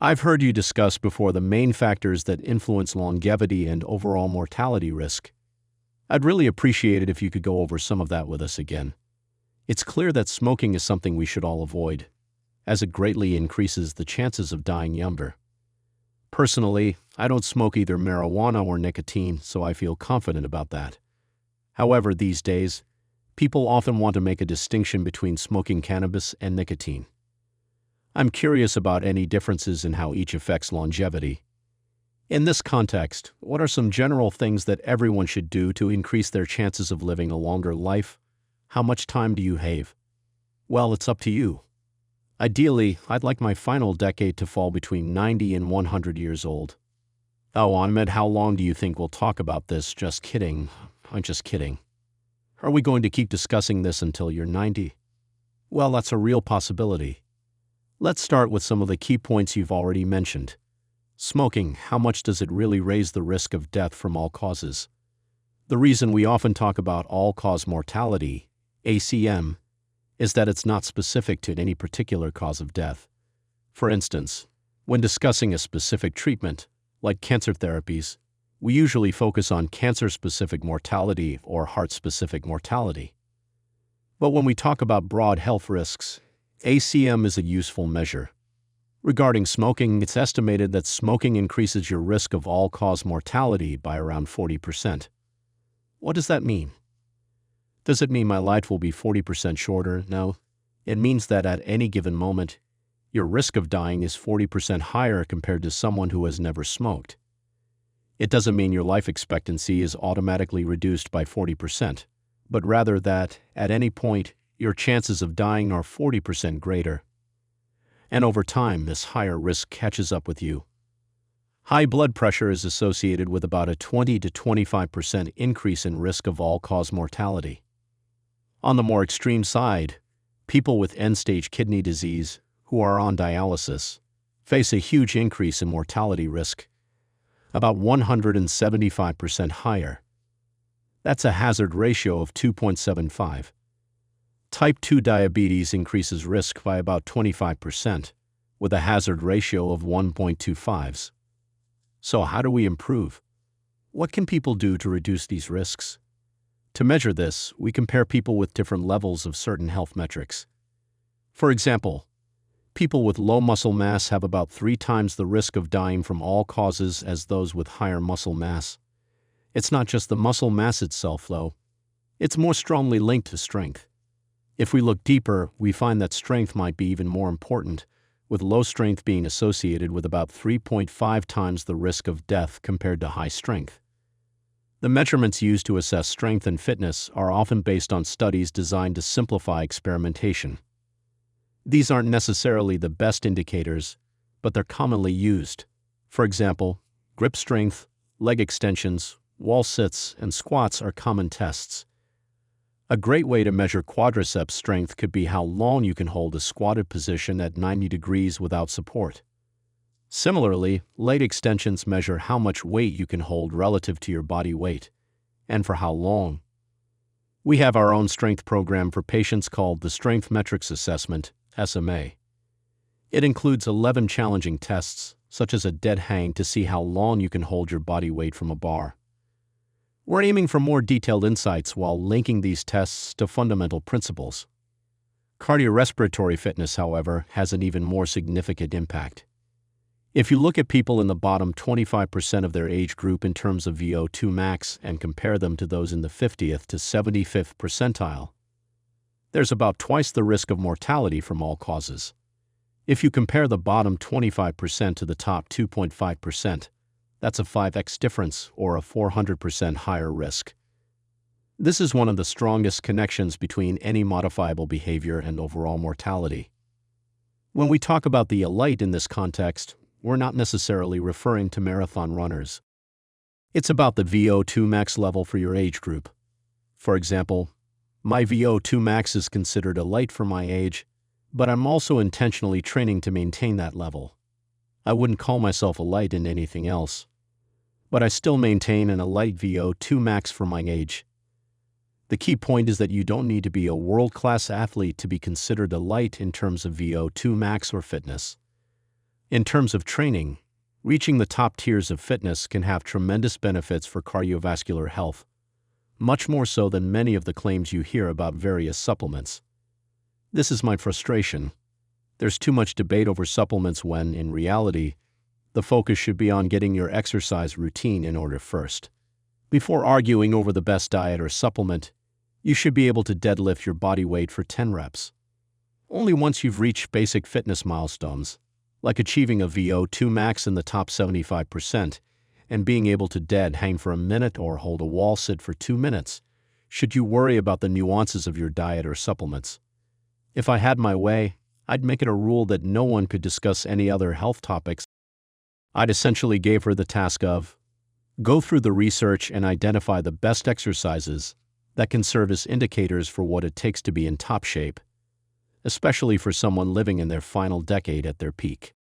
I've heard you discuss before the main factors that influence longevity and overall mortality risk. I'd really appreciate it if you could go over some of that with us again. It's clear that smoking is something we should all avoid, as it greatly increases the chances of dying younger. Personally, I don't smoke either marijuana or nicotine, so I feel confident about that. However, these days, people often want to make a distinction between smoking cannabis and nicotine. I'm curious about any differences in how each affects longevity. In this context, what are some general things that everyone should do to increase their chances of living a longer life? How much time do you have? Well, it's up to you. Ideally, I'd like my final decade to fall between 90 and 100 years old. Oh, Ahmed, how long do you think we'll talk about this? Just kidding. I'm just kidding. Are we going to keep discussing this until you're 90? Well, that's a real possibility. Let's start with some of the key points you've already mentioned. Smoking, how much does it really raise the risk of death from all causes? The reason we often talk about all-cause mortality, ACM, is that it's not specific to any particular cause of death. For instance, when discussing a specific treatment, like cancer therapies, we usually focus on cancer-specific mortality or heart-specific mortality. But when we talk about broad health risks, ACM is a useful measure. Regarding smoking, it's estimated that smoking increases your risk of all-cause mortality by around 40%. What does that mean? Does it mean my life will be 40% shorter? No. It means that at any given moment, your risk of dying is 40% higher compared to someone who has never smoked. It doesn't mean your life expectancy is automatically reduced by 40%, but rather that, at any point, your chances of dying are 40% greater. And over time, this higher risk catches up with you. High blood pressure is associated with about a 20 to 25% increase in risk of all-cause mortality. On the more extreme side, people with end-stage kidney disease who are on dialysis face a huge increase in mortality risk, about 175% higher. That's a hazard ratio of 2.75. Type 2 diabetes increases risk by about 25%, with a hazard ratio of 1.25. So how do we improve? What can people do to reduce these risks? To measure this, we compare people with different levels of certain health metrics. For example, people with low muscle mass have about 3 times the risk of dying from all causes as those with higher muscle mass. It's not just the muscle mass itself, though. It's more strongly linked to strength. If we look deeper, we find that strength might be even more important, with low strength being associated with about 3.5 times the risk of death compared to high strength. The measurements used to assess strength and fitness are often based on studies designed to simplify experimentation. These aren't necessarily the best indicators, but they're commonly used. For example, grip strength, leg extensions, wall sits, and squats are common tests. A great way to measure quadriceps strength could be how long you can hold a squatted position at 90 degrees without support. Similarly, leg extensions measure how much weight you can hold relative to your body weight, and for how long. We have our own strength program for patients called the Strength Metrics Assessment, SMA. It includes 11 challenging tests, such as a dead hang to see how long you can hold your body weight from a bar. We're aiming for more detailed insights while linking these tests to fundamental principles. Cardiorespiratory fitness, however, has an even more significant impact. If you look at people in the bottom 25% of their age group in terms of VO2 max and compare them to those in the 50th to 75th percentile, there's about twice the risk of mortality from all causes. If you compare the bottom 25% to the top 2.5%, that's a 5x difference, or a 400% higher risk. This is one of the strongest connections between any modifiable behavior and overall mortality. When we talk about the elite in this context, we're not necessarily referring to marathon runners. It's about the VO2 max level for your age group. For example, my VO2 max is considered elite for my age, but I'm also intentionally training to maintain that level. I wouldn't call myself elite in anything else, but I still maintain an elite VO2 max for my age. The key point is that you don't need to be a world-class athlete to be considered elite in terms of VO2 max or fitness. In terms of training, reaching the top tiers of fitness can have tremendous benefits for cardiovascular health, much more so than many of the claims you hear about various supplements. This is my frustration. There's too much debate over supplements when, in reality, the focus should be on getting your exercise routine in order first. Before arguing over the best diet or supplement, you should be able to deadlift your body weight for 10 reps. Only once you've reached basic fitness milestones, like achieving a VO2 max in the top 75% and being able to dead hang for a minute or hold a wall sit for 2 minutes, should you worry about the nuances of your diet or supplements. If I had my way, I'd make it a rule that no one could discuss any other health topics. I'd essentially give her the task of go through the research and identify the best exercises that can serve as indicators for what it takes to be in top shape, especially for someone living in their final decade at their peak.